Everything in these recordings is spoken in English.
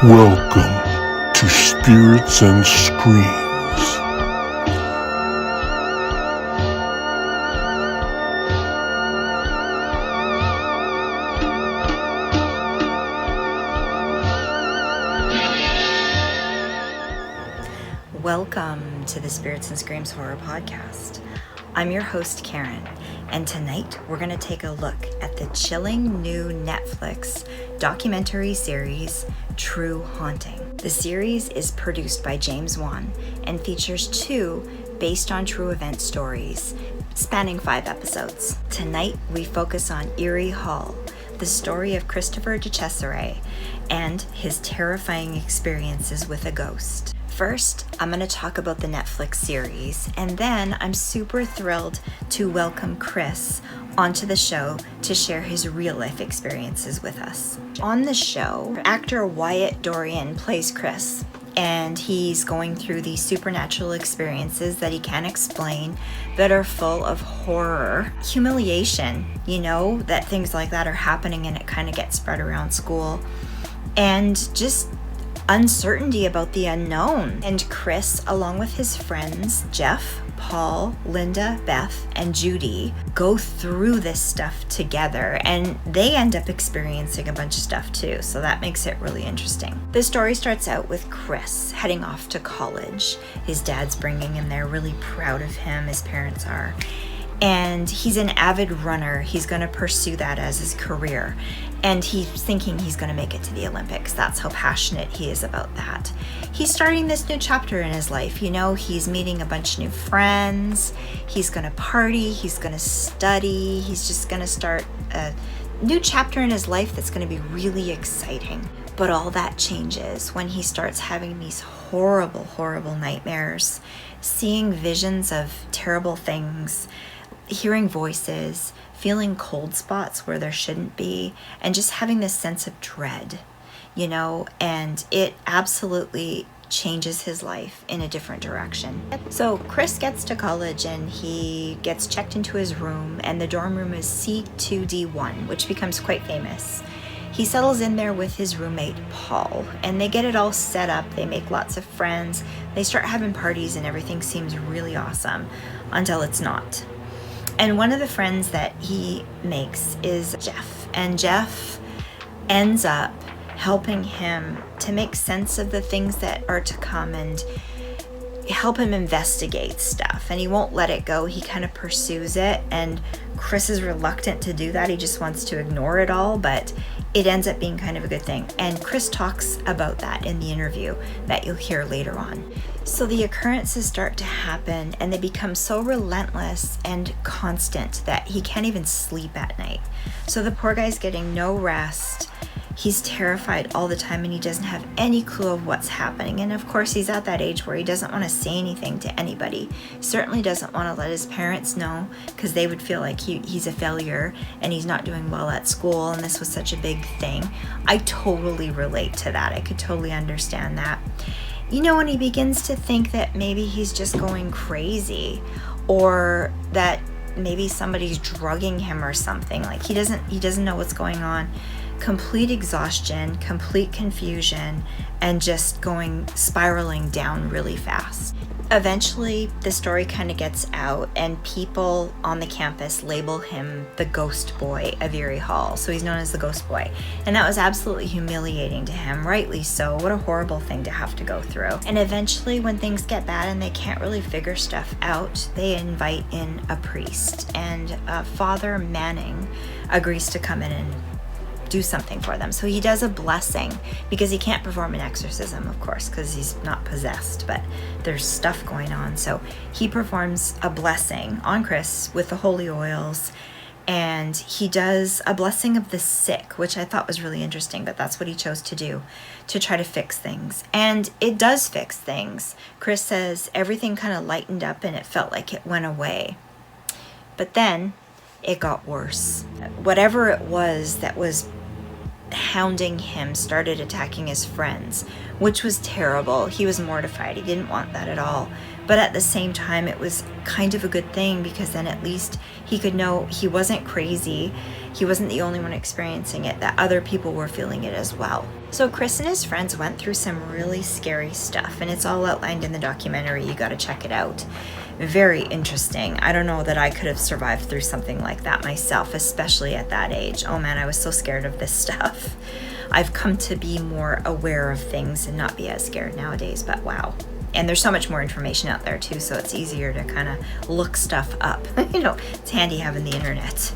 Welcome to Spirits and Screams. Welcome to the Spirits and Screams Horror Podcast. I'm your host, Karen, and tonight we're going to take a look at the chilling new Netflix documentary series, True Haunting. The series is produced by James Wan and features two based on true event stories spanning 5 episodes. Tonight we focus on Eerie Hall, the story of Chris DiCesare and his terrifying experiences with a ghost. First, I'm going to talk about the Netflix series, and then I'm super thrilled to welcome Chris onto the show to share his real-life experiences with us. On the show, actor Wyatt Dorian plays Chris, and he's going through these supernatural experiences that he can't explain that are full of horror, humiliation, that things like that are happening and it kind of gets spread around school, and just uncertainty about the unknown. And Chris, along with his friends Jeff, Paul, Linda, Beth, and Judy, go through this stuff together, and they end up experiencing a bunch of stuff too, so that makes it really interesting. The story starts out with Chris heading off to college. His dad's bringing him there, really proud of him, his parents are. And he's an avid runner. He's going to pursue that as his career. And he's thinking he's going to make it to the Olympics. That's how passionate he is about that. He's starting this new chapter in his life. He's meeting a bunch of new friends. He's going to party. He's going to study. He's just going to start a new chapter in his life that's going to be really exciting. But all that changes when he starts having these horrible, horrible nightmares, seeing visions of terrible things, hearing voices, feeling cold spots where there shouldn't be, and just having this sense of dread, and it absolutely changes his life in a different direction. So Chris gets to college and he gets checked into his room, and the dorm room is C2D1, which becomes quite famous. He settles in there with his roommate, Paul, and they get it all set up. They make lots of friends. They start having parties and everything seems really awesome until it's not. And one of the friends that he makes is Jeff. And Jeff ends up helping him to make sense of the things that are to come and help him investigate stuff. And he won't let it go. He kind of pursues it. And Chris is reluctant to do that. He just wants to ignore it all. But it ends up being kind of a good thing. And Chris talks about that in the interview that you'll hear later on. So the occurrences start to happen, and they become so relentless and constant that he can't even sleep at night. So the poor guy's getting no rest. He's terrified all the time, and he doesn't have any clue of what's happening. And of course, he's at that age where he doesn't want to say anything to anybody. He certainly doesn't want to let his parents know, because they would feel like he's a failure and he's not doing well at school, and this was such a big thing. I totally relate to that. I could totally understand that. When he begins to think that maybe he's just going crazy, or that maybe somebody's drugging him or something. Like he doesn't know what's going on. Complete exhaustion, complete confusion, and just spiraling down really fast. Eventually, the story kind of gets out, and people on the campus label him the Ghost Boy of Eerie Hall. So he's known as the Ghost Boy. And that was absolutely humiliating to him, rightly so. What a horrible thing to have to go through. And eventually, when things get bad and they can't really figure stuff out, they invite in a priest. And Father Manning agrees to come in and do something for them. So he does a blessing, because he can't perform an exorcism, of course, because he's not possessed, but there's stuff going on. So he performs a blessing on Chris with the holy oils, and he does a blessing of the sick, which I thought was really interesting, but that's what he chose to do, to try to fix things. And it does fix things. Chris says everything kind of lightened up and it felt like it went away. But then it got worse. Whatever it was that was hounding him started attacking his friends, which was terrible. He was mortified. He didn't want that at all. But at the same time, it was kind of a good thing because then at least he could know he wasn't crazy. He wasn't the only one experiencing it, that other people were feeling it as well. So Chris and his friends went through some really scary stuff, and it's all outlined in the documentary. You got to check it out. Very interesting. I don't know that I could have survived through something like that myself, especially at that age. Oh man, I was so scared of this stuff. I've come to be more aware of things and not be as scared nowadays, but wow. And there's so much more information out there too, so it's easier to kind of look stuff up. It's handy having the internet.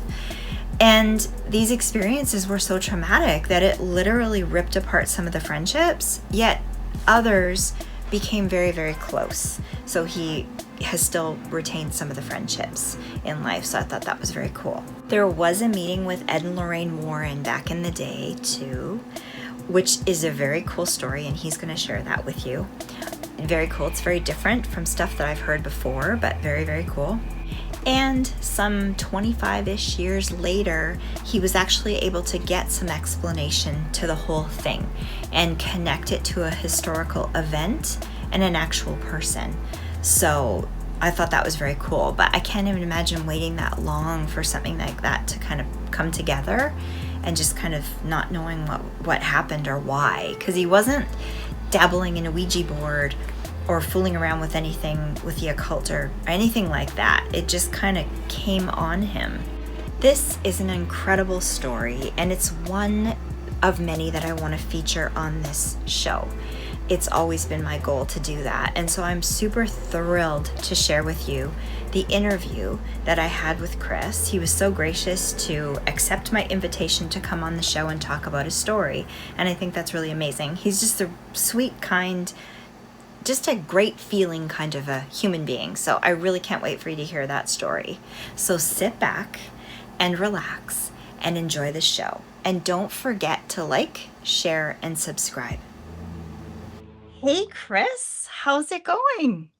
And these experiences were so traumatic that it literally ripped apart some of the friendships, yet others became very, very close. So he has still retained some of the friendships in life, so I thought that was very cool. There was a meeting with Ed and Lorraine Warren back in the day too, which is a very cool story, and he's going to share that with you. Very cool. It's very different from stuff that I've heard before, but very, very cool. And some 25-ish years later, he was actually able to get some explanation to the whole thing and connect it to a historical event and an actual person. So I thought that was very cool, but I can't even imagine waiting that long for something like that to kind of come together and just kind of not knowing what happened or why, because he wasn't dabbling in a Ouija board or fooling around with anything with the occult or anything like that. It just kind of came on him. This is an incredible story, and it's one of many that I want to feature on this show. It's always been my goal to do that, and so I'm super thrilled to share with you the interview that I had with Chris. He was so gracious to accept my invitation to come on the show and talk about his story, and I think that's really amazing. He's just a sweet, kind, just a great feeling kind of a human being. So I really can't wait for you to hear that story. So sit back and relax and enjoy the show. And don't forget to like, share, and subscribe. Hey, Chris, how's it going?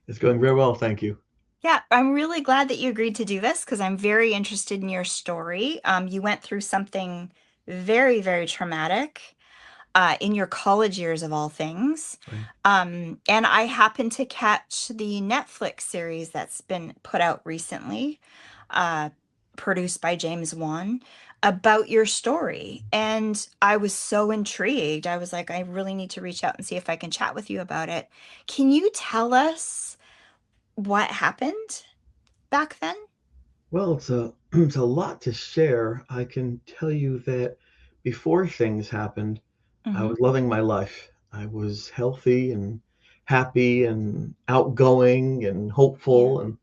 It's going very well, thank you. Yeah, I'm really glad that you agreed to do this because I'm very interested in your story. You went through something very, very traumatic in your college years of all things. Right. And I happened to catch the Netflix series that's been put out recently, uh, produced by James Wan, about your story. And I was so intrigued. I was like, I really need to reach out and see if I can chat with you about it. Can you tell us what happened back then? Well, it's a it's a lot to share. I can tell you that before things happened, I Mm-hmm. was loving my life. I was healthy and happy and outgoing and Yeah. hopeful. And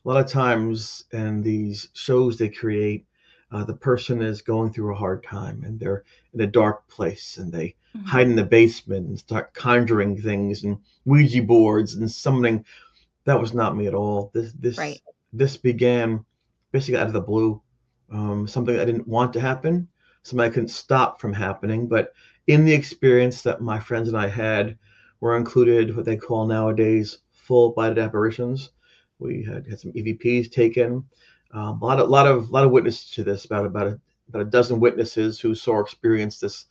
a lot of times in these shows they create, the person is going through a hard time and they're in a dark place and they Mm-hmm. hide in the basement and start conjuring things and Ouija boards and summoning. That was not me at all. Right. This began basically out of the blue. Something I didn't want to happen, something I couldn't stop from happening. But in the experience that my friends and I had, were included what they call nowadays full-bodied apparitions. We had some EVPs taken. A lot of witnesses to this. About a dozen witnesses who saw or experienced this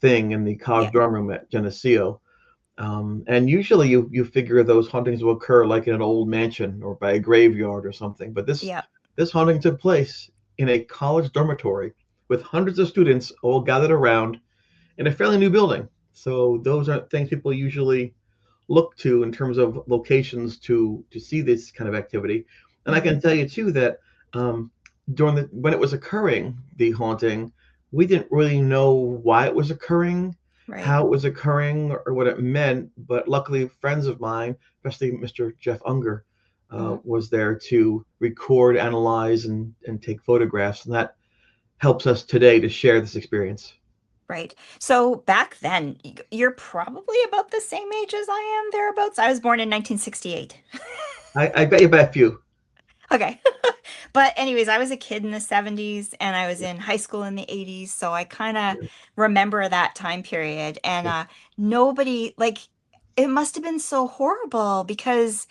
thing in the college Yeah. dorm room at Geneseo. And usually you figure those hauntings will occur like in an old mansion or by a graveyard or something. But Yeah. this haunting took place in a college dormitory with hundreds of students all gathered around in a fairly new building. So those aren't things people usually look to in terms of locations to see this kind of activity. And I Mm-hmm. can tell you too that um, during the when it was occurring, the haunting, we didn't really know why it was occurring, Right. how it was occurring, or what it meant. But luckily, friends of mine, especially Mr. Jeff Unger, Mm-hmm. was there to record, analyze, and take photographs, and that helps us today to share this experience. Right. So back then, you're probably about the same age as I am, thereabouts. I was born in 1968. I bet you bet few. Okay. But anyways, I was a kid in the 70s and I was in high school in the 80s, so I kind of Yeah, remember that time period. And yeah. nobody like it must have been so horrible because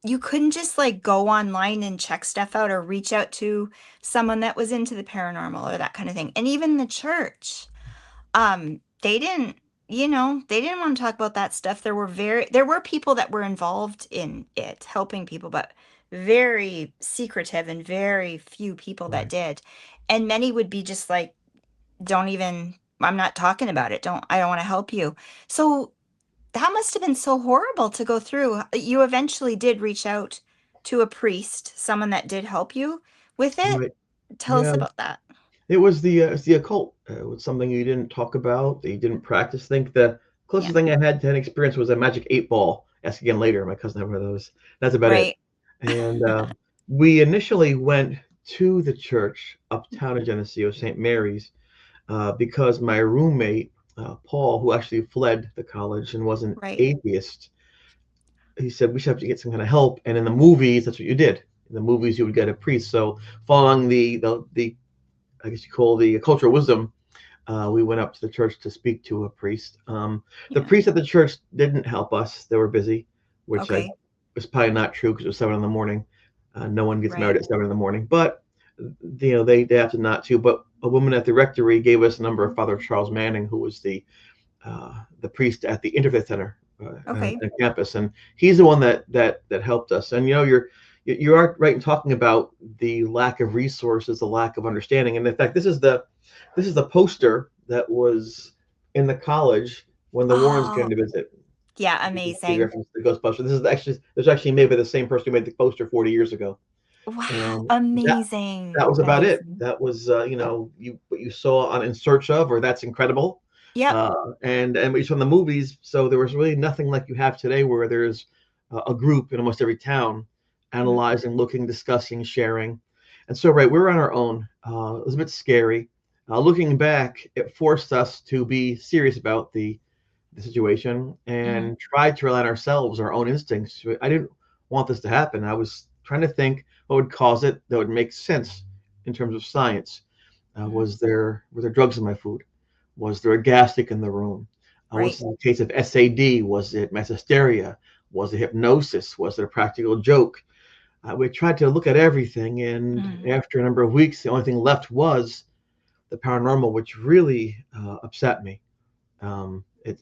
you couldn't just like go online and check stuff out or reach out to someone that was into the paranormal or that kind of thing. And even the church. They didn't you know, they didn't want to talk about that stuff. There were people that were involved in it, helping people, but very secretive and very few people that Right. did. And many would be just like, don't even, I'm not talking about it. I don't want to help you. So that must have been so horrible to go through. You eventually did reach out to a priest, someone that did help you with it. Right. Tell us Yeah. about that. It's the occult. It was something you didn't talk about, that you didn't practice. Think the Yeah. closest thing I had to an experience was a magic 8 ball. Ask again later. My cousin had one of those. That's about it. Right. And we initially went to the church uptown in Geneseo, St. Mary's, because my roommate, Paul, who actually fled the college and was an Right. atheist, he said we should have to get some kind of help. And in the movies, that's what you did. In the movies, you would get a priest. So following the I guess you call the cultural wisdom, we went up to the church to speak to a priest. The Yeah. priest at the church didn't help us; they were busy, which I Okay. was probably not true because it was 7 in the morning. No one gets married Right. at 7 in the morning, but they have to not to. But a woman at the rectory gave us a number of Father Charles Manning, who was the priest at the Interfaith Center Okay. on campus, and he's the one that helped us. And you are right in talking about the lack of resources, the lack of understanding. And in fact, this is the poster that was in the college when the Warrens came Oh, to visit. yeah, You can see amazing. reference to Ghostbusters. This was actually made by the same person who made the poster 40 years ago, Wow, and that amazing. was about it. Amazing. That was you what you saw on In Search Of, or That's Incredible, Yep. and what you saw in the movies. So there was really nothing like you have today, where there's a group in almost every town Mhm. analyzing, looking, discussing, sharing. And so, right, we were on our own. It was a bit scary. Looking back, it forced us to be serious about the situation Mhm. and try to rely on ourselves, our own instincts. I didn't want this to happen. I was trying to think what would cause it that would make sense in terms of science. Mhm. Were there drugs in my food? Was there a gas leak in the room? Was Right. it a case of SAD? Was it mass hysteria? Was it hypnosis? Was it a practical joke? We tried to look at everything, and Mhm. after a number of weeks, the only thing left was the paranormal, which really upset me.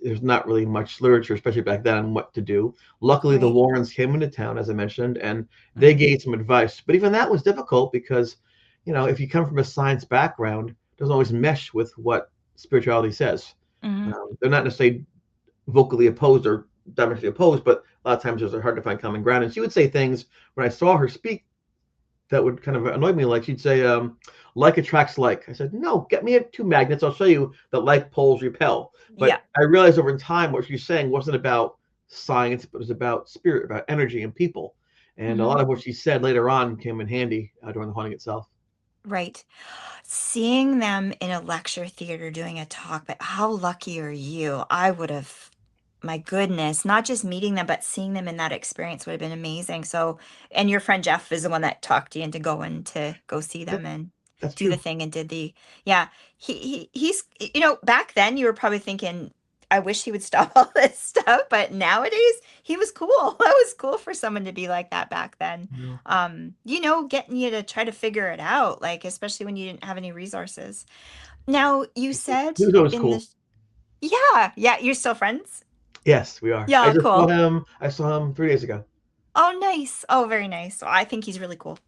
There's not really much literature, especially back then, on what to do. Luckily, the Right. Warrens came into town, as I mentioned, and they Mhm. gave some advice. But even that was difficult because, if you come from a science background, it doesn't always mesh with what spirituality says. Mhm. They're not necessarily vocally opposed or diametrically opposed, but a lot of times there's hard to find common ground. And she would say things when I saw her speak that would kind of annoy me. Like she'd say, like attracts like. I said, no, get me two magnets. I'll show you that like poles repel. Yeah. But I realized over time what she was saying wasn't about science, but it was about spirit, about energy and people. And a Mhm. lot of what she said later on came in handy during the haunting itself. Right. Seeing them in a lecture theater doing a talk, but how lucky are you? I would have, my goodness, not just meeting them, but seeing them in that experience would have been amazing. So, and your friend Jeff is the one that talked you into going to go see Yep, them and that's do the true. thing and did the, yeah, he's, back then you were probably thinking, I wish he would stop all this stuff, but nowadays he was cool. That was cool for someone to be like that back then. No. Getting you to try to figure it out, like especially when you didn't have any resources. Now, you said He was always in cool. this, yeah, yeah, you're still friends? Yes, we are. I Yeah, just saw cool. him. I saw him 3 days ago. Oh, nice. Oh, very nice. I think he's really cool.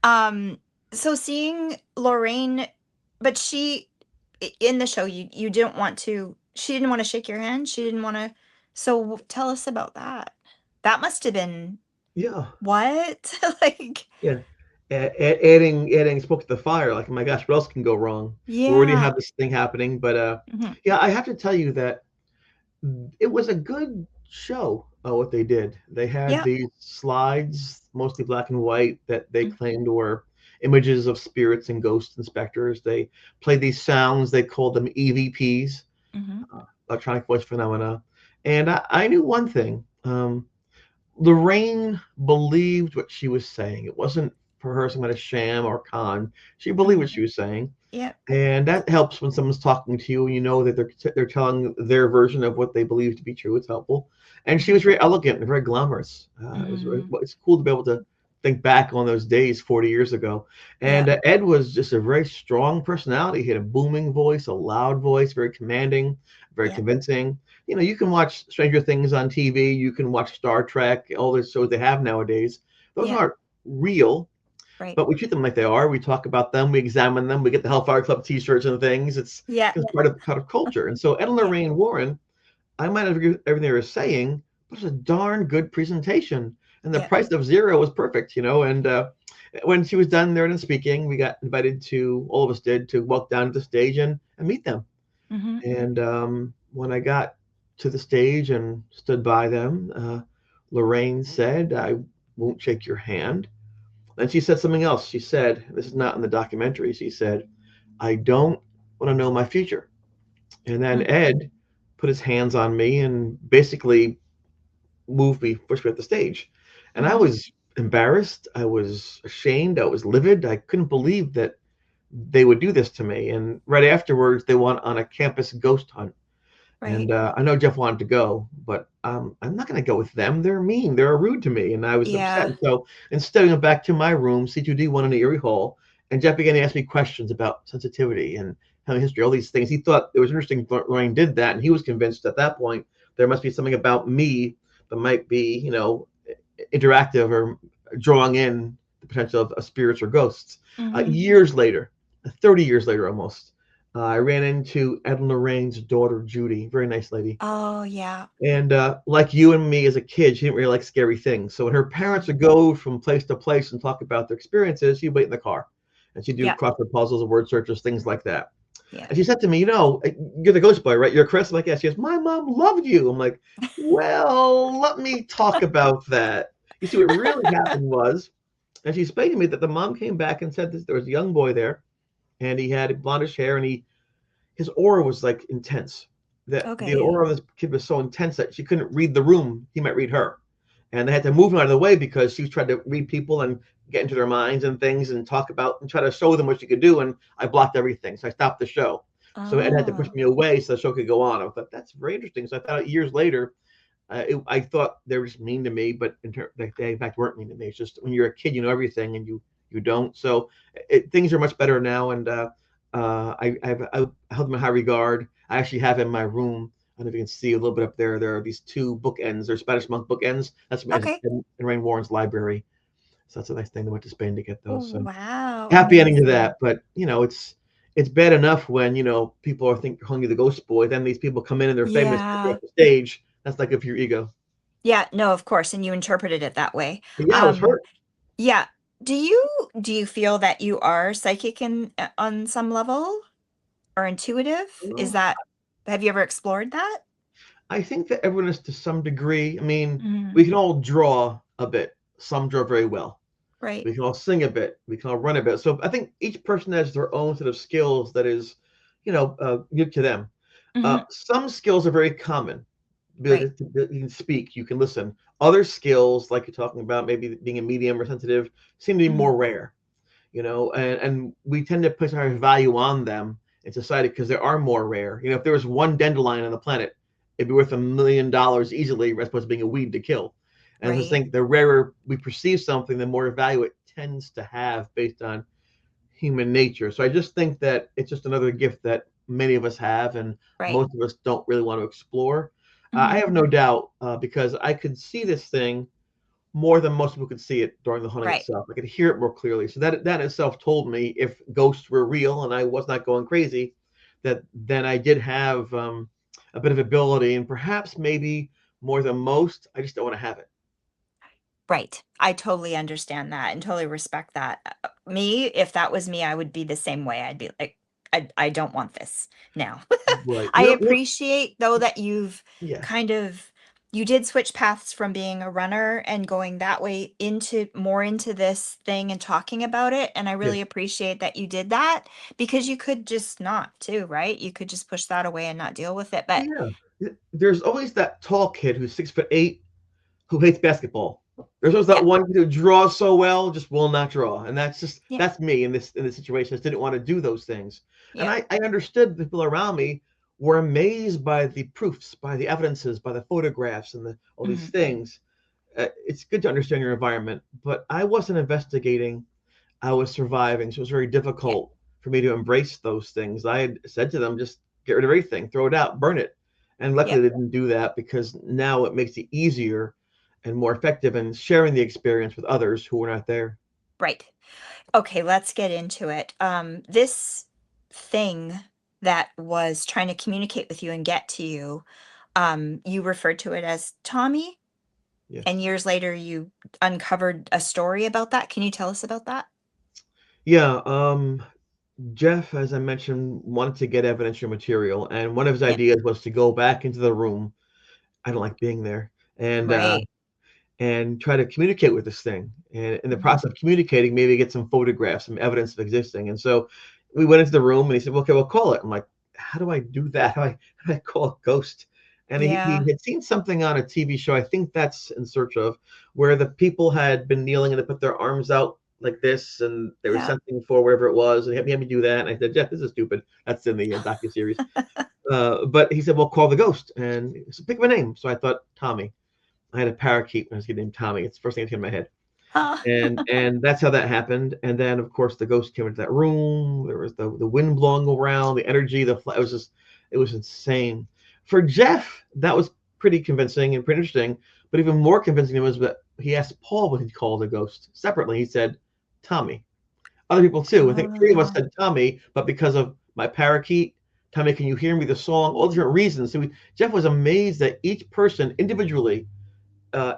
Um, so seeing Lorraine, but in the show, you didn't want to, she didn't want to shake your hand. She didn't want to. So tell us about that. That must have been Yeah, what? Like, yeah. Adding smoke to the fire. Like, oh my gosh, what else can go wrong? We already yeah. have this thing happening, but Mhm. yeah, I have to tell you that it was a good show. What they did, they had Yeah. these slides, mostly black and white, that they Mm, claimed were images of spirits and ghosts and specters. They played these sounds. They called them EVPs, mhm, electronic voice phenomena. And I knew one thing. Lorraine believed what she was saying. It wasn't for her some kind of sham or con. She believed what mhm. she was saying, Yep. and that helps when someone's talking to you and you know that they're telling their version of what they believe to be true. It's helpful. And she Mhm, was very elegant and very glamorous. mhm. It's cool to be able to think back on those days 40 years ago. Yeah. And Ed was just a very strong personality. He had a booming voice, a loud voice, very commanding, very Yeah. convincing. You know, you can watch Stranger Things on TV, you can watch Star Trek, all the shows they have nowadays. Those Yeah. aren't real, Right. but we treat them like they are. We talk about them, we examine them, we get the Hellfire Club T-shirts and things. It's Yeah. part of culture. And so Ed and Yeah. Lorraine Warren, I might have agreed with everything they were saying, but it's a darn good presentation. And the Yeah. price of zero was perfect, you know. And when she was done there and speaking, we got invited to, all of us did, to walk down to the stage and meet them. Mm-hmm. And when I got to the stage and stood by them, Lorraine said, "I won't shake your hand." Then she said something else. She said, this is not in the documentary, she said, "I don't want to know my future." And then Mm. Ed put his hands on me and basically moved me, pushed me off the stage. And I Mm-hmm. was embarrassed. I was ashamed. I was livid. I couldn't believe that they would do this to me. And right afterwards, they went on a campus ghost hunt. Right. And I know Jeff wanted to go, but I'm not going to go with them. They're mean. They're rude to me. And I was upset. Yeah. And so instead, I went back to my room, C2D1 in Eerie Hall, and Jeff began to ask me questions about sensitivity and family history, all these things. He thought it was interesting Lorraine did that. And he was convinced at that point there must be something about me that might be, you know, interactive or drawing in the potential of spirits or ghosts. Mm-hmm. Years later, 30 years later almost, I ran into Ed and Lorraine's daughter, Judy, very nice lady. Oh, yeah. And like you and me as a kid, she didn't really like scary things. So when her parents would go from place to place and talk about their experiences, she'd wait in the car. And she'd do Yeah. crossword puzzles and word searches, things like that. Yeah. And she said to me, "You know, you're the ghost boy, right? You're Chris." I'm like, "Yes." She goes, "My mom loved you." I'm like, "Well, let me talk about that." You see, what really happened was, and she explained to me that the mom came back and said that there was a young boy there, and he had blondish hair, and his aura was like intense. That the Okay. aura of this kid was so intense that she couldn't read the room. He might read her, and they had to move him out of the way because she was trying to read people and get into their minds and things and talk about and try to show them what she could do. And I blocked everything, so I stopped the show. So Ed had to push Oh. me away so the show could go on. I thought that's very interesting. So I thought years later, I thought they were just mean to me, but they in fact weren't mean to me. It's just when you're a kid, you know everything, and you don't. So things are much better now, and I held them in high regard. I actually have in my room. I don't know if you can see a little bit up there. There are these two bookends. They're Spanish monk bookends. That's from Okay. in Rain Warren's library. So that's a nice thing. They went to Spain to get Oh, those. So wow. happy ending to Amazing. that. But you know, it's bad enough when you know people are think calling you the ghost boy. Then these people come in and they're famous Yeah. off the stage. That's not good for your ego. Yeah. No, of course. And you interpreted it that way. But yeah, I was Um, hurt. yeah. Do you feel that you are psychic on some level or intuitive? Is Well, that have you ever explored that? I think that everyone is to some degree. I mean, Mm, we can all draw a bit. Some draw very well. right. We can all sing a bit. We can all run a bit. So I think each person has their own set of skills that is, you know, unique to them. Hmm. Some skills are very common. Right. You can speak, you can listen. Other skills, like you're talking about, maybe being a medium or sensitive, seem to be Hmm. more rare. You know, and we tend to put our value on them in society because they are more rare. You know, if there was one dandelion on the planet, it'd be worth $1 million easily, as opposed to being a weed to kill. And I just Right. think the rarer we perceive something, the more value it tends to have based on human nature. So I just think that it's just another gift that many of us have, and Right. most of us don't really want to explore. I Hmm. have no doubt because I could see this thing more than most people could see it during the hunting Right. itself. I could hear it more clearly. So that itself told me if ghosts were real and I was not going crazy, that then I did have a bit of ability, and perhaps maybe more than most, I just don't want to have it. Right. I totally understand that and totally respect that. Me, if that was me, I would be the same way. I'd be like, I don't want this now. Right. I appreciate though that you've Yeah. kind of you did switch paths from being a runner and going that way into more into this thing and talking about it. And I really Yes. appreciate that you did that because you could just not too, right? You could just push that away and not deal with it. But Yeah. There's always that tall kid who's 6'8" who hates basketball. There's always that yeah, one kid who draws so well, just will not draw. And yeah, that's me in this situation. I just didn't want to do those things. And yeah. I understood the people around me were amazed by the proofs, by the evidences, by the photographs and all these Mhm. things. it's good to understand your environment, but I wasn't investigating. I was surviving, so it was very Yeah. difficult for me to embrace those things. I had said to them, just get rid of everything, throw it out, burn it. And luckily, Yep. they didn't do that because now it makes it easier and more effective in sharing the experience with others who were not there. Right. Okay, let's get into it. This thing that was trying to communicate with you and get to you, you referred to it as Tommy, and Yes. years later you uncovered a story about that. Can you tell us about that? Yeah. Jeff, as I mentioned, wanted to get evidential material, and one of his Yep. ideas was to go back into the room. I don't like being there, Right. and try to communicate with this thing. And in the Mhm. process of communicating, maybe get some photographs, some evidence of existing. And so we went into the room, and he said, well, "Okay, we'll call it." I'm like, "How do I do that? How do I call a ghost?" And he Yeah. had seen something on a TV show. I think that's In Search Of, where the people had been kneeling and they put their arms out like this, and they were Yeah. sensing for whatever it was. And he had me do that. And I said, "Jeff, this is stupid." That's in the docuseries. But he said, "Well, call the ghost." And he said, "Pick my name." So I thought Tommy. I had a parakeet when I was getting named Tommy. It's the first thing that came to my head. Huh. And that's how that happened. And then of course the ghost came into that room. There was the wind blowing around, the energy, it was insane. For Jeff, that was pretty convincing and pretty interesting. But even more convincing was that he asked Paul what he'd call the ghost separately. He said Tommy. Other people too. I think three of us Uh, said Tommy, but because of my parakeet, Tommy, can you hear me? The song, all different reasons. Jeff was amazed that each person individually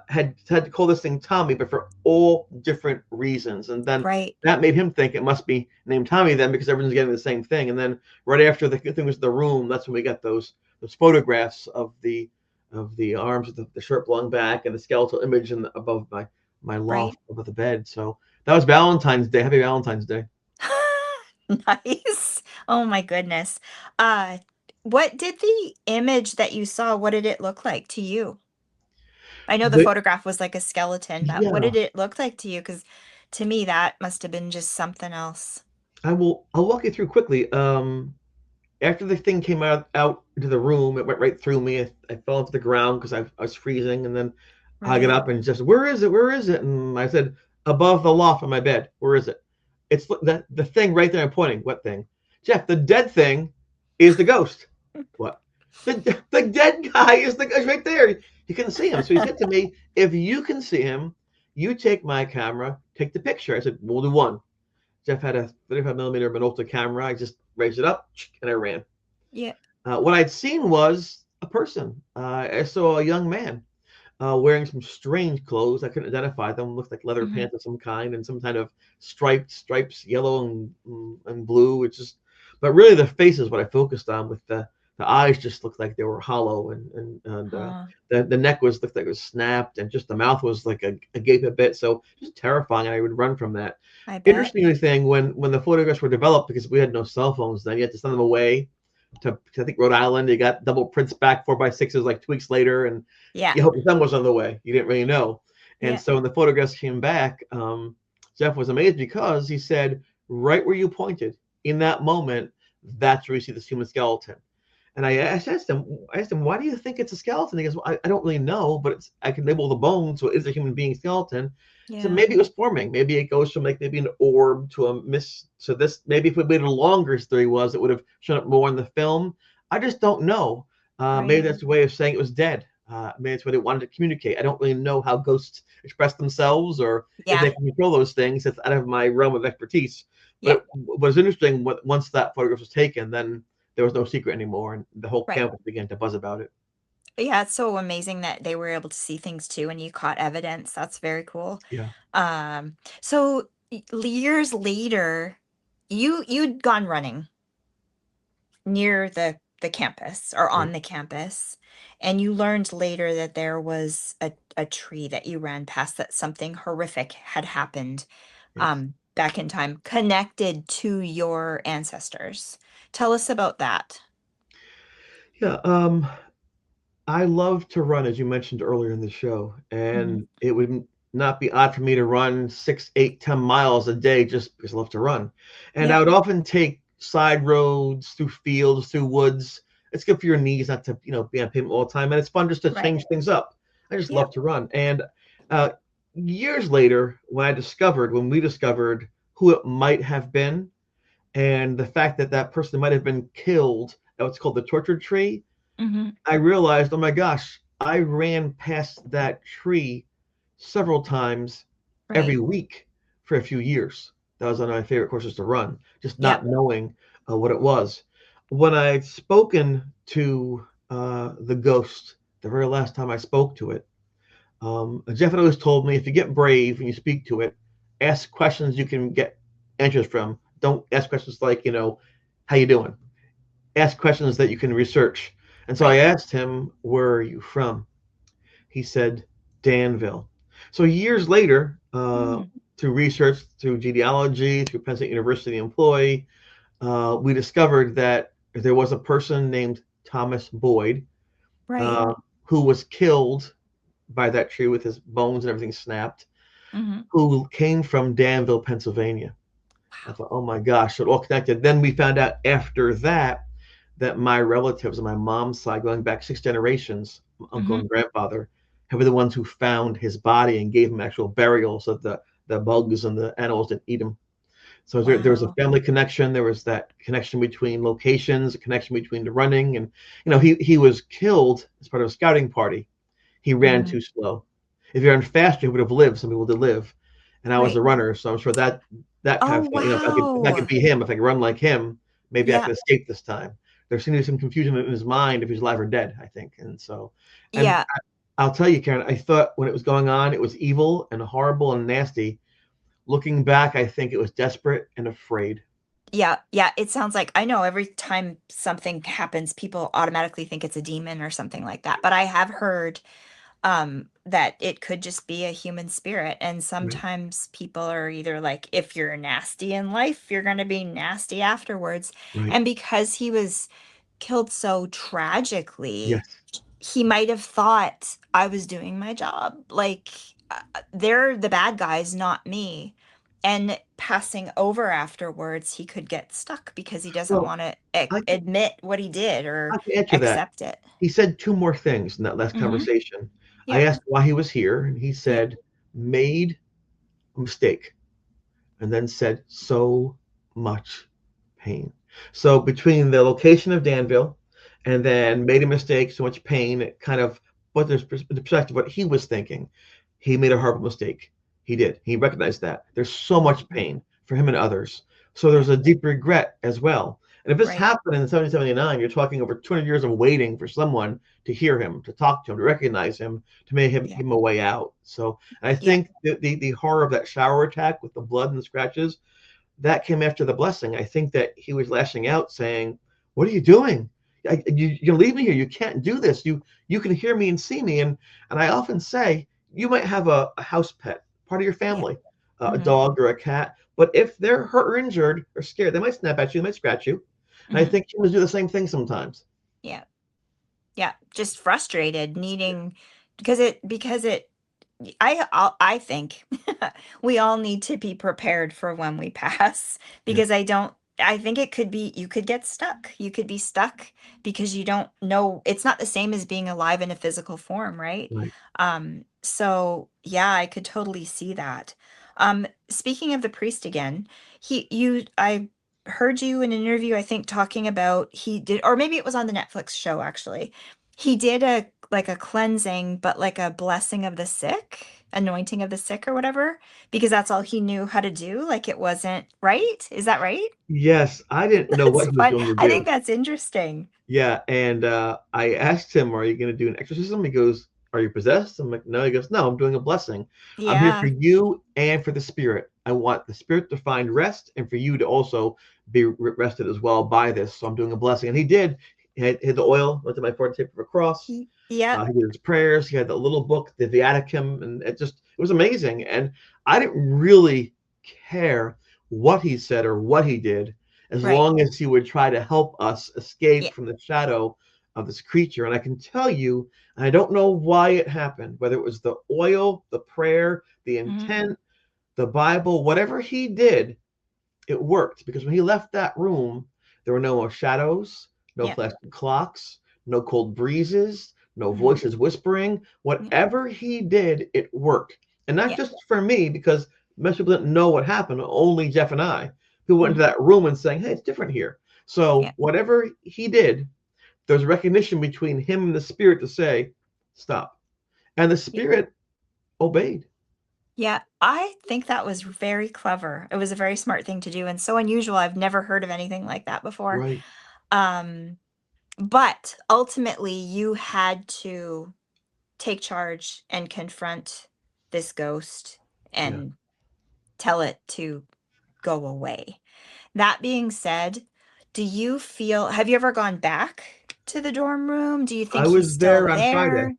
had to call this thing Tommy, but for all different reasons. And then right. that made him think it must be named Tommy then because everyone's getting the same thing. And then right after the thing was in the room, that's when we got those photographs of the arms with the shirt blowing back and the skeletal image above my Right. loft above the bed. So that was Valentine's Day. Happy Valentine's Day. Nice. Oh my goodness. Uh, what did the image that you saw, what did it look like to you? I know the The, photograph was like a skeleton, but what yeah, did it look like to you? Because to me, that must have been just something else. I'll walk you through quickly. After the thing came out into the room, it went right through me. I fell into the ground because I was freezing, and then I got Right. up and just, where is it? Where is it? And I said, above the loft on my bed. Where is it? It's the thing right there. I'm pointing. What thing? Jeff, the dead thing is the ghost. What? The dead guy is the ghost right there. You can see him. So he said to me, if you can see him, you take my camera, take the picture. I said, we'll do one. Jeff had a 35 millimeter Minolta camera. I just raised it up and I ran. Yeah. What I'd seen was a person. I saw a young man wearing some strange clothes. I couldn't identify them. Looked like leather Hmm. pants of some kind and some kind of stripes, yellow and blue. But really the face is what I focused on. With the eyes just looked like they were hollow, and Huh. the neck looked like it was snapped, and just the mouth was like a gape a bit. So just terrifying. And I would run from that. I bet. Interestingly thing, when the photographs were developed, because we had no cell phones then, you had to send them away to I think Rhode Island. You got double prints back 4x6s like 2 weeks later, and Yeah. you hope the sun was on the way. You didn't really know. And Yeah. so when the photographs came back, Jeff was amazed because he said, right where you pointed in that moment, that's where you see this human skeleton. And I asked him, why do you think it's a skeleton? He goes, well, I don't really know, but I can label the bone, so it is a human being skeleton. So Yeah. maybe it was forming. Maybe it goes from like maybe an orb to a mist. So this maybe if we waited longer, his theory was it would have shown up more in the film. I just don't know. Maybe Right. that's a way of saying it was dead. Maybe it's what it wanted to communicate. I don't really know how ghosts express themselves or if Yeah. they can control those things. It's out of my realm of expertise. Yeah. But what was interesting, once that photograph was taken, then there was no secret anymore, and the whole Right. campus began to buzz about it. Yeah, it's so amazing that they were able to see things too and you caught evidence. That's very cool. Yeah. So years later, you'd gone running near the campus or Right. on the campus, and you learned later that there was a tree that you ran past that something horrific had happened Yes. back in time connected to your ancestors. Tell us about that. Yeah. I love to run, as you mentioned earlier in the show, Mhm. and it would not be odd for me to run 6, 8, 10 miles a day just because I love to run. And I Yep. would often take side roads through fields, through woods. It's good for your knees not to, be on pavement all the time, and it's fun just to Right. change things up. I just love Yep. to run, and Uh, Years later, when we discovered who it might have been, and the fact that that person might have been killed at what's called the torture tree, Mm-hmm. I realized, oh my gosh, I ran past that tree several times every Right. week for a few years. That was one of my favorite courses to run, just Yep. not knowing what it was. When I'd spoken to the ghost, the very last time I spoke to it, Jeff had always told me if you get brave and you speak to it, ask questions you can get answers from. Don't ask questions like, how you doing? Ask questions that you can research. And so I Right. asked him, where are you from? He said, Danville. So years later, Mm. through research, through genealogy, through Penn State University employee, we discovered that there was a person named Thomas Boyd Right. uh, who was killed by that tree with his bones and everything snapped, Mm-hmm. who came from Danville, Pennsylvania. I Wow. thought, oh my gosh, it all connected. Then we found out after that that my relatives on my mom's side, going back 6 generations, uncle Mm-hmm. and grandfather, were the ones who found his body and gave him actual burial so that the bugs and the animals didn't eat him. So there was a Wow. family connection. There was that connection between locations, a connection between the running, and he was killed as part of a scouting party. He ran Mm. too slow. If he ran faster, he would have lived. Some people did live, and I was Right. a runner, so I'm sure that kind Oh, of thing. If I could wow. be him, if I could run like him, maybe I Yeah. could escape this time. There seemed to be some confusion in his mind if he's alive or dead, I think. And so, and Yeah. I'll tell you, Karen, I thought when it was going on, it was evil and horrible and nasty. Looking back, I think it was desperate and afraid. Yeah. Yeah. It sounds like I know every time something happens, people automatically think it's a demon or something like that. But I have heard that it could just be a human spirit. And Right, sometimes people are either like, if you're nasty in life, you're going to be nasty afterwards. right, And because he was killed so tragically, yes. he might have thought I was doing my job. Like, they're the bad guys, not me. And passing over afterwards, he could get stuck because he doesn't Well, want to I can, admit what he did or I can answer that. accept it. He said two more things in that last Hmm. conversation. I Yep. asked why he was here, and he Yep. said, made a mistake, and then said, so much pain. So between the location of Danville and then made a mistake, so much pain, it kind of put the perspective what he was thinking. He made a horrible mistake. He did. He recognized that. There's so much Mhm. pain for him and others. So there's Yep. a deep regret as well. And if this Right. happened in 1779, you're talking over 200 years of waiting for someone to hear him, to talk to him, to recognize him, to make him Yeah. give him a way out. So, and I Yeah. think the horror of that shower attack with the blood and the scratches, that came after the blessing. I think that he was lashing out, saying, "What are you doing? You leave me here. You can't do this. You can hear me and see me." And I often say, you might have a house pet, part of your Yeah. family, a Hmm. dog or a cat, but if they're hurt or injured or scared, they might snap at you, they might scratch you. And I Hmm. think humans do the same thing sometimes. Yeah. Yeah. Just frustrated, Yeah, needing because it I think we all need to be prepared for when we pass yeah, because I think it could be you could get stuck. You could be stuck because you don't know it's not the same as being alive in a physical form, right? right. So yeah, I could totally see that. Speaking of the priest again, I heard you in an interview, I think, talking about he did, or maybe it was on the Netflix show actually. He did a like a cleansing, but like a blessing of the sick, anointing of the sick or whatever, because that's all he knew how to do. Like it wasn't right. Is that right? Yes, I didn't know That's what he was fun. going to I do. think that's interesting. Yeah, and I asked him, "Are you going to do an exorcism?" He goes, "Are you possessed?" I'm like, "No." He goes, "No, I'm doing a blessing. I'm here for Yeah. you and for the spirit. I want the spirit to find rest, and for you to also be rested as well by this. So I'm doing a blessing." And he did. He had the oil, went to my forehead, tape of a cross. Yep. He did his prayers. He had the little book, the Viaticum, and it was amazing. And I didn't really care what he said or what he did, as Right. long as he would try to help us escape Yeah. from the shadow of this creature. And I can tell you, and I don't know why it happened, whether it was the oil, the prayer, the Hmm. intent, the Bible, whatever he did, it worked because when he left that room, there were no more shadows, no Yeah. flashing clocks, no cold breezes, no Mhm. voices whispering. Yeah. Whatever he did, it worked. And not Yeah. just for me, because most people didn't know what happened, only Jeff and I, who went into Mhm. that room and saying, hey, it's different here. So Yeah. whatever he did, there's recognition between him and the spirit to say, stop. And the Yeah. spirit obeyed. Yeah, I think that was very clever. It was a very smart thing to do and so unusual. I've never heard of anything like that before. Right. Um, but ultimately, you had to take charge and confront this ghost Yeah. and tell it to go away. That being said, do you feel, have you ever gone back to the dorm room? Do you I think he's was still there on Friday. there?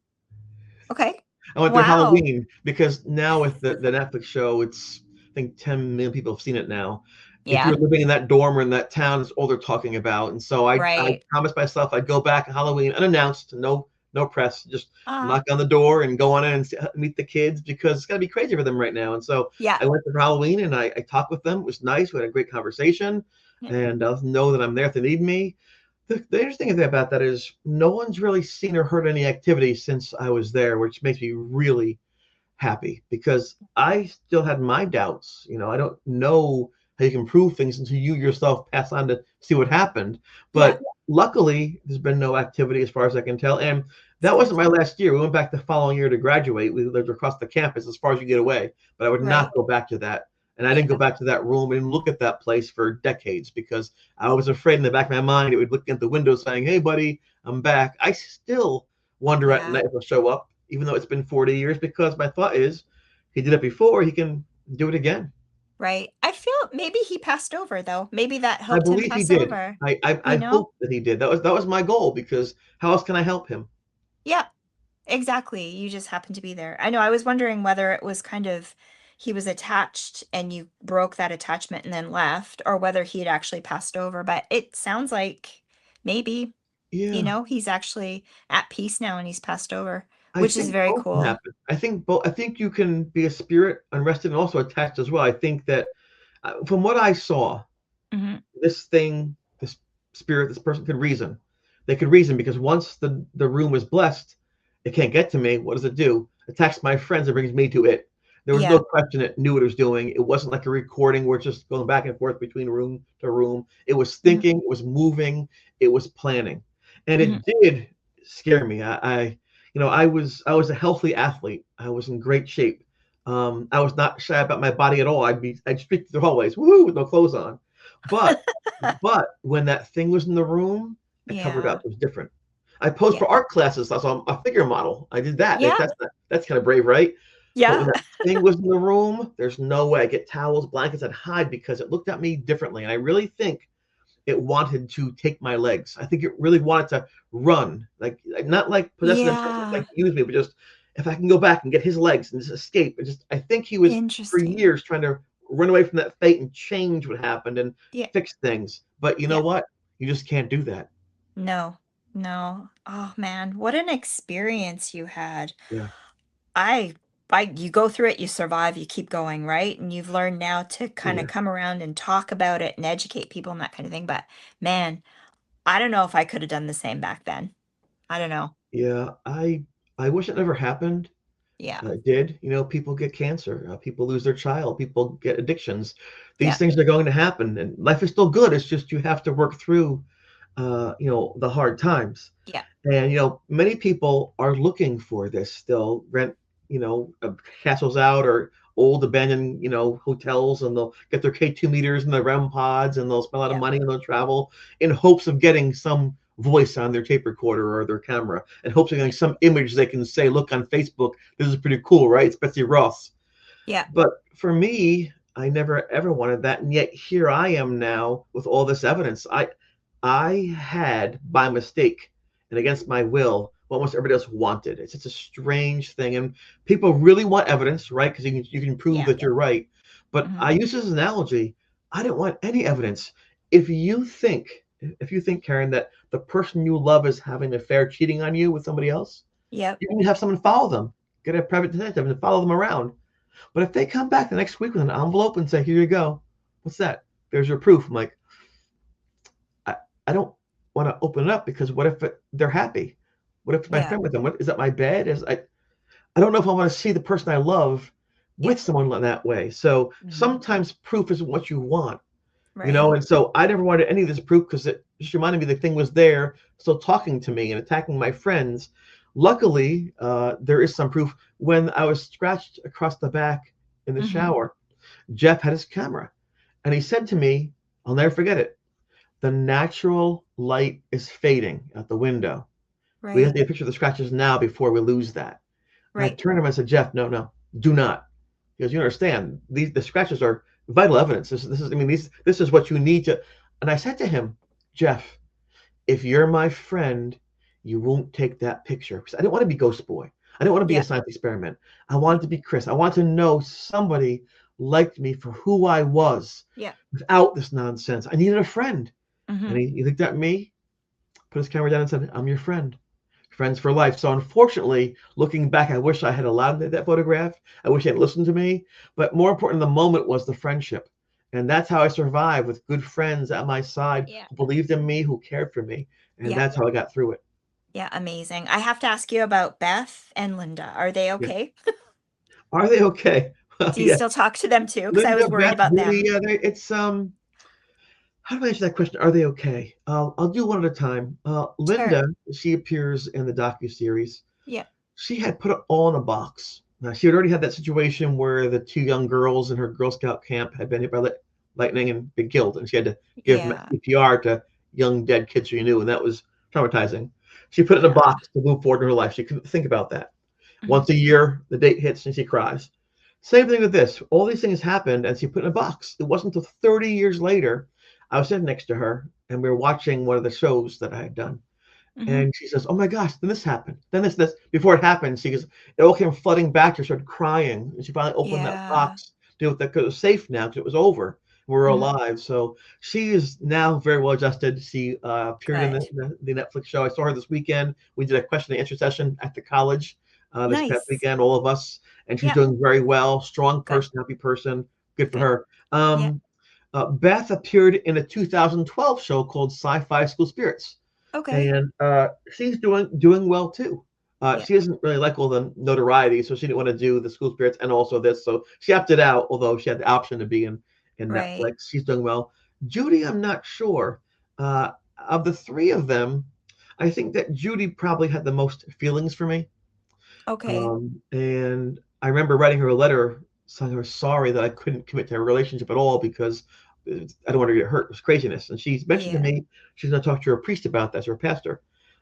Okay. I went there Wow. Halloween because now with the Netflix show, it's I think 10 million people have seen it now. If you're Yeah. living in that dorm or in that town, it's all they're talking about. And so I Right. promised myself I'd go back on Halloween unannounced, no press, just Ah, knock on the door and go on in and meet the kids because it's gotta be crazy for them right now. And so yeah. I went for Halloween and I talked with them. It was nice. We had a great conversation, Yeah. and I'll know that I'm there if they need me. The interesting thing about that is no one's really seen or heard any activity since I was there, which makes me really happy because I still had my doubts. I don't know how you can prove things until you yourself pass on to see what happened. Yeah. But luckily, there's been no activity as far as I can tell. And It's that wasn't good. my last year. We went back the following year to graduate. We lived across the campus as far as you get away. But I would Right. not go back to that. And I didn't go Yeah. back to that room and look at that place for decades because I was afraid in the back of my mind it would look at the window saying, hey, buddy, I'm back. I still wonder at Yeah. night if he'll show up, even though it's been 40 years, because my thought is he did it before, he can do it again. Right. I feel maybe he passed over though. Maybe that I helped him believe he pass did. over, I you know? hope that he did. That was my goal because how else can I help him? Yeah, exactly. You just happened to be there. I know I was wondering whether it was kind of he was attached and you broke that attachment and then left, or whether he had actually passed over, but it sounds like maybe, Yeah, he's actually at peace now and he's passed over, I which is think very both can cool. happen. I think both. I think you can be a spirit unrested and also attached as well. I think that from what I saw, Hmm. this thing, this spirit, this person could reason. They could reason because once the room is blessed, it can't get to me. What does it do? Attacks my friends and brings me to it. There was no Yeah. question it knew what it was doing. It wasn't like a recording where it's just going back and forth between room to room. It was Hmm. thinking, it was moving, it was planning. And Hmm. it did scare me. I was a healthy athlete. I was in great shape. I was not shy about my body at all. I'd streak through the hallways, woo, with no clothes on. But when that thing was in the room, I covered Yeah. up. It was different. I posed Yeah. for art classes. So I'm a figure model. I did that. Yeah. That's kind of brave, right? But when Yeah. that thing was in the room, there's no way I get towels, blankets, I'd hide because it looked at me differently. And I really think it wanted to take my legs. I think it really wanted to run, like not like possessive intent, Yeah. like use me, but just if I can go back and get his legs and just escape. I think he was for Interesting. years trying to run away from that fate and change what happened and Yeah. fix things. But you know Yeah. what? You just can't do that. No, no. Oh man, what an experience you had. Yeah. I, you go through it, you survive, you keep going, right? And you've learned now to Oh kind of yeah. come around and talk about it and educate people and that kind of thing. But man, I don't know if I could have done the same back then. I don't know. Yeah. I wish it never happened. Yeah. It did. People get cancer. People lose their child. People get addictions. These Yeah. things are going to happen, and life is still good. It's just you have to work through the hard times. Yeah. And many people are looking for this. They'll rent, castles out or old abandoned, hotels, and they'll get their K2 meters and their REM pods, and they'll spend a lot of Yeah. money and they'll travel in hopes of getting some voice on their tape recorder or their camera, in hopes of getting some image they can say, look on Facebook, this is pretty cool, right? It's Betsy Ross. Yeah. But for me, I never ever wanted that, and yet here I am now with all this evidence. I had by mistake and against my will what almost everybody else wanted. It's just a strange thing, and people really want evidence, right? Because you can prove Yeah. that you're right. But Hmm. I use this as an analogy. I don't want any evidence. If you think, Karen, that the person you love is having an affair, cheating on you with somebody else, Yep. you can have someone follow them, get a private detective, and follow them around. But if they come back the next week with an envelope and say, "Here you go," what's that? There's your proof. I'm like, I, I don't want to open it up because what if they're happy? What if my Yeah. friend with them? What is that my bed? I don't know if I want to see the person I love Yeah. with someone that way. So Mhm. sometimes proof isn't what you want, Right. and so I never wanted any of this proof because it just reminded me the thing was there, still talking to me and attacking my friends. Luckily, there is some proof. When I was scratched across the back in the Mhm. shower, Jeff had his camera, and he said to me, I'll never forget it, the natural light is fading out the window. We have Right. to get a picture of the scratches now before we lose that. And I Right. turned to him and I said, Jeff, no, no, do not. Because you understand, the scratches are vital evidence. This is, I mean, this is what you need to. And I said to him, Jeff, if you're my friend, you won't take that picture. Because I didn't want to be Ghost Boy. I didn't want to be a Yeah. science experiment. I Yeah. wanted to be Chris. I wanted to know somebody liked me for who I was Yeah. without this nonsense. I needed a friend. And Mhm. he looked at me, put his camera down and said, I'm your friend. Friends for life. So unfortunately, looking back, I wish I had allowed that photograph. I wish he had listened to me. But more important in the moment was the friendship. And that's how I survived, with good friends at my side Yeah. who believed in me, who cared for me. And Yeah. that's how I got through it. Yeah. Amazing. I have to ask you about Beth and Linda. Are they Yeah. okay? Are they okay? Do you Yeah. still talk to them too? Because I was Linda, worried Beth, about Judy, them. yeah, it's how do I answer that question? Are they okay? I'll do one at a time. Sure. Linda, she appears in the docu-series. Yeah. She had put it all in a box. Now, she had already had that situation where the two young girls in her Girl Scout camp had been hit by lightning and been killed, and she had to give Yeah. CPR to young dead kids she knew, and that was traumatizing. She put it in a Yeah. box to move forward in her life. She couldn't think about that. Mhm. Once a year, the date hits and she cries. Same thing with this. All these things happened and she put in a box. It wasn't until 30 years later, I was sitting next to her and we were watching one of the shows that I had done. Mhm. And she says, "Oh my gosh, then this happened. Then this." Before it happened, she goes, it all came flooding back. She started crying. And she finally opened that Yeah. box to deal with that because it was safe now because it was over. We were Mhm. alive. So she is now very well adjusted. She appeared in Good. the Netflix show. I saw her this weekend. We did a question and answer session at the college this past Nice. weekend, all of us. And she's Yep. doing very well. Strong Good. person, happy person. Good for Good. her. Yeah. Beth appeared in a 2012 show called Sci-Fi School Spirits, Okay. and she's doing well too. Yeah. She doesn't really like all the notoriety, so she didn't want to do the School Spirits and also this, so she opted out. Although she had the option to be in Right. Netflix, she's doing well. Judy, I'm not sure. Uh, of the three of them, I think that Judy probably had the most feelings for me. Okay. And I remember writing her a letter saying her sorry that I couldn't commit to a relationship at all because I don't want her to get hurt. It was craziness. And she mentioned to Yeah. me she's going to talk to her priest about that, her pastor.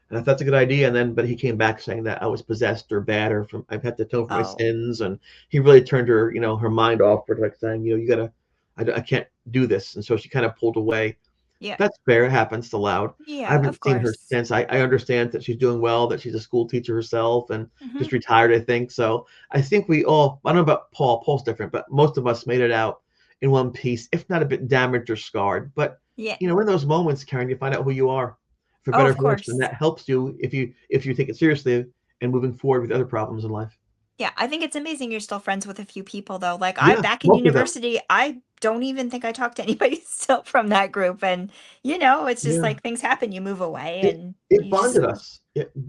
And I thought that's a good idea. And then, but he came back saying that I was possessed or bad or from I've had to atone for my Oh. sins. And he really turned her, her mind off for like saying, you gotta, I can't do this. And so she kind of pulled away. Yeah. That's fair. It happens. It's allowed. I Yeah. Of haven't seen her course. since. I understand that she's doing well, that she's a school teacher herself and Mhm. just retired, I think. So I think we all, I don't know about Paul, Paul's different, but most of us made it out in one piece, if not a bit damaged or scarred. But, Yeah. in those moments, Karen, you find out who you are for Oh, better of or for worse. And course. that helps you if you take it seriously and moving forward with other problems in life. Yeah, I think it's amazing you're still friends with a few people though. Like I Yeah, back in most of them. university, I don't even think I talked to anybody still from that group. And it's just Yeah. like things happen, you move away It and it you just bonded us.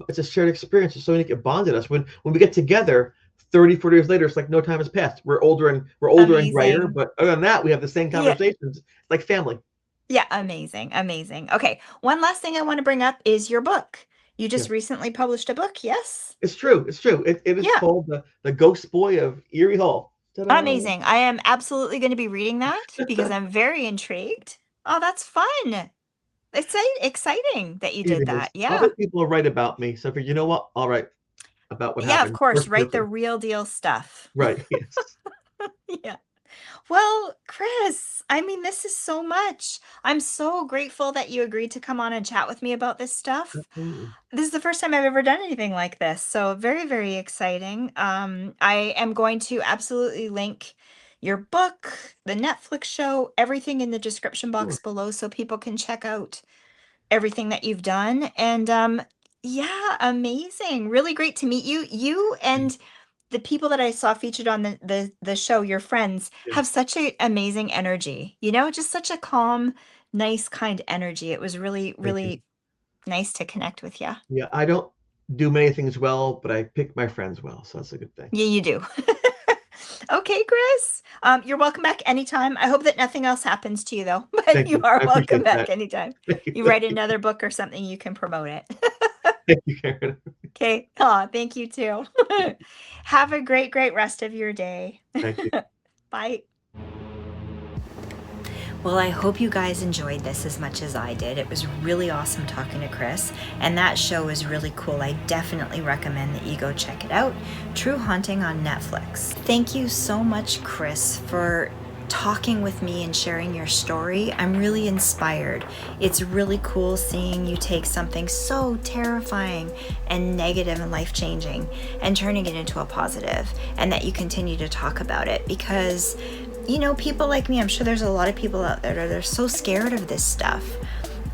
It's a shared experience. It's so unique. It bonded us. When we get together 30, 40 years later, it's like no time has passed. We're older and grayer, amazing. but other than that, we have the same Yeah. conversations. It's like family. Yeah, amazing. Amazing. Okay. One last thing I want to bring up is your book. You Yeah. just recently published a book, yes? It's true. It's true. It is Yeah. called the Ghost Boy of Eerie Hall. Ta-da. Amazing. I am absolutely going to be reading that because I'm very intrigued. Oh, that's fun. It's exciting that you It did that. is. Yeah. Other people write about me. So I figured, you know what? I'll write about what Yeah, of happened. course. First Write the person. real deal stuff. Right. Yes. Yeah. Well, Chris, I mean, this is so much. I'm so grateful that you agreed to come on and chat with me about this stuff. Absolutely. This is the first time I've ever done anything like this, so very, very exciting. I am going to absolutely link your book, the Netflix show, everything in the description box Sure. below so people can check out everything that you've done. And yeah, amazing. Really great to meet you. You and the people that I saw featured on the show, your friends, Yeah. have such an amazing energy. Just such a calm, nice, kind energy. It was really, Thank you. really nice to connect with you. Yeah. I don't. do many things well, but I pick my friends well, so that's a good thing. Yeah, you do. Okay, Chris. You're welcome back anytime. I hope that nothing else happens to you, though. But Thank you you. are I welcome appreciate back that. anytime. Thank you. You write another book or something, you can promote it. Thank you, Karen. Okay. Oh, thank you too. Have a great, great rest of your day. Thank you. Bye. Well, I hope you guys enjoyed this as much as I did. It was really awesome talking to Chris, and that show is really cool. I definitely recommend that you go check it out. True Haunting on Netflix. Thank you so much, Chris, for talking with me and sharing your story. I'm really inspired. It's really cool seeing you take something so terrifying and negative and life-changing and turning it into a positive, and that you continue to talk about it, because you know, people like me, I'm sure there's a lot of people out there that are so scared of this stuff.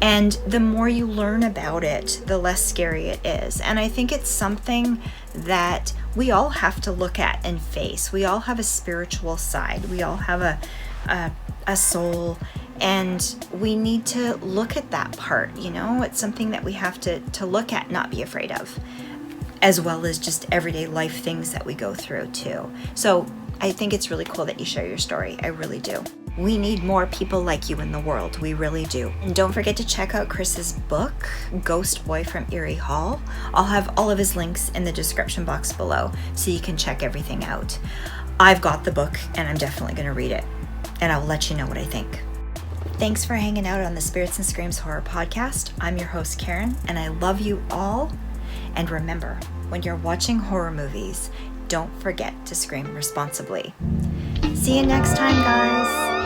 And the more you learn about it, the less scary it is. And I think it's something that we all have to look at and face. We all have a spiritual side. We all have a soul, and we need to look at that part, you know? It's something that we have to look at, not be afraid of, as well as just everyday life things that we go through too. So I think it's really cool that you share your story. I really do. We need more people like you in the world. We really do. And don't forget to check out Chris's book, Ghost Boy from Eerie Hall. I'll have all of his links in the description box below so you can check everything out. I've got the book and I'm definitely going to read it, and I'll let you know what I think. Thanks for hanging out on the Spirits and Screams Horror Podcast. I'm your host, Karen, and I love you all. And remember, when you're watching horror movies, don't forget to scream responsibly. See you next time, guys.